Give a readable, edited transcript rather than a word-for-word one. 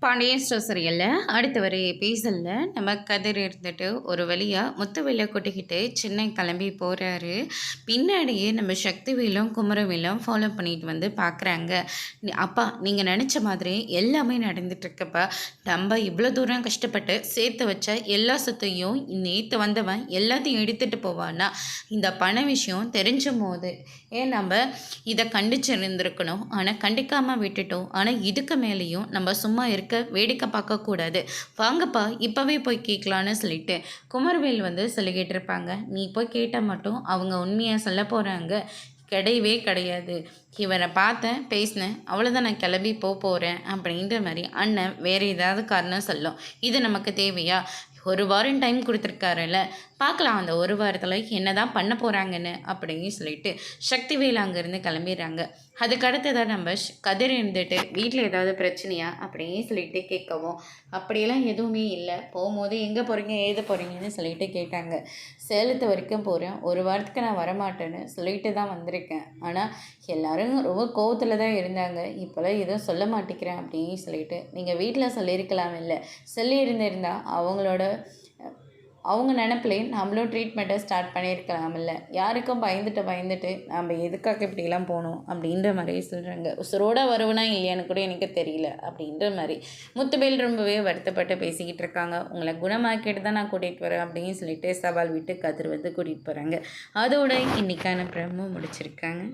Pandian store சீரியலில் அடுத்த வர எபிசோடில் நம்ம கதிர் இருந்துட்டு ஒரு வழியாக முத்துவேலை கொட்டிக்கிட்டு சென்னை கிளம்பி போகிறாரு. பின்னாடியே நம்ம சக்திவேலும் குமரவேலும் ஃபாலோ பண்ணிட்டு வந்து பார்க்குறாங்க. அப்பா நீங்கள் நினச்ச மாதிரி எல்லாமே நடந்துட்டுருக்கப்பா. நம்ம இவ்வளோ தூரம் கஷ்டப்பட்டு சேர்த்து வச்ச எல்லா சொத்தையும் நேற்று வந்தவன் எல்லாத்தையும் எடுத்துகிட்டு போவான்னா இந்த பண விஷயம் தெரிஞ்சும் போது நம்ம இதை கண்டிச்சிருந்துருக்கணும். ஆனால் கண்டிக்காமல் விட்டுட்டோம். ஆனால் இதுக்கு மேலேயும் நம்ம சும்மா இருக்க வேடிக்கை பார்க்கக்கூடாது. வாங்கப்பா இப்போவே போய் கேட்கலான்னு சொல்லிட்டு குமரவேல் வந்து சொல்லிக்கிட்டு இருப்பாங்க. நீ போய் கேட்டால் மட்டும் அவங்க உண்மையாக சொல்ல போகிறாங்க. கிடையவே கிடையாது. இவரை பார்த்தேன் பேசினேன் அவ்வளோதான், நான் கிளம்பி போகிறேன் அப்படின்ற மாதிரி அண்ணன் வேறு ஏதாவது காரணம் சொல்லும். இது நமக்கு தேவையா? ஒரு வாரம் டைம் கொடுத்துருக்காருல்ல, பார்க்கலாம் அந்த ஒரு வாரத்தில் என்ன தான் பண்ண போகிறாங்கன்னு அப்படின்னு சொல்லிட்டு சக்திவேல் அங்கேருந்து கிளம்பிடுறாங்க. அதுக்கு அடுத்ததாக நம்ம கதிர் இருந்துட்டு வீட்டில் ஏதாவது பிரச்சனையா அப்படின்னு சொல்லிட்டு கேட்கவும், அப்படியெல்லாம் எதுவுமே இல்லை, போகும்போது எங்கே போகிறீங்க ஏது போகிறீங்கன்னு சொல்லிட்டு கேட்டாங்க. சேலத்து வரைக்கும் போகிறேன், ஒரு வாரத்துக்கு நான் வரமாட்டேன்னு சொல்லிட்டு தான் வந்திருக்கேன். ஆனால் எல்லோரும் ரொம்ப கோவத்தில் தான் இருந்தாங்க, இப்போல்லாம் எதுவும் சொல்ல மாட்டேங்கிறேன் அப்படின்னு சொல்லிட்டு நீங்கள் வீட்டில் சொல்லியிருக்கலாம். இல்லை சொல்லியிருந்திருந்தால் அவங்க நினப்பிலே நம்மளும் ட்ரீட்மெண்ட்டை ஸ்டார்ட் பண்ணியிருக்கலாம். இல்லை யாருக்கும் பயந்துட்டு நம்ம எதுக்காக இப்படிலாம் போகணும் அப்படின்ற மாதிரி சொல்கிறாங்க. உசுரோட வருவனா இல்லையான்னு கூட எனக்கு தெரியல அப்படின்ற மாதிரி முத்துவேல் ரொம்பவே வருத்தப்பட்டு பேசிக்கிட்டு இருக்காங்க. உங்களை குணமாக்கிட்டு தான் நான் கூட்டிகிட்டு வரேன் அப்படின்னு சொல்லிட்டு சவால் விட்டு கதிர் வந்து கூட்டிகிட்டு போகிறாங்க. அதோட இன்றைக்கான பிரமும் முடிச்சிருக்காங்க.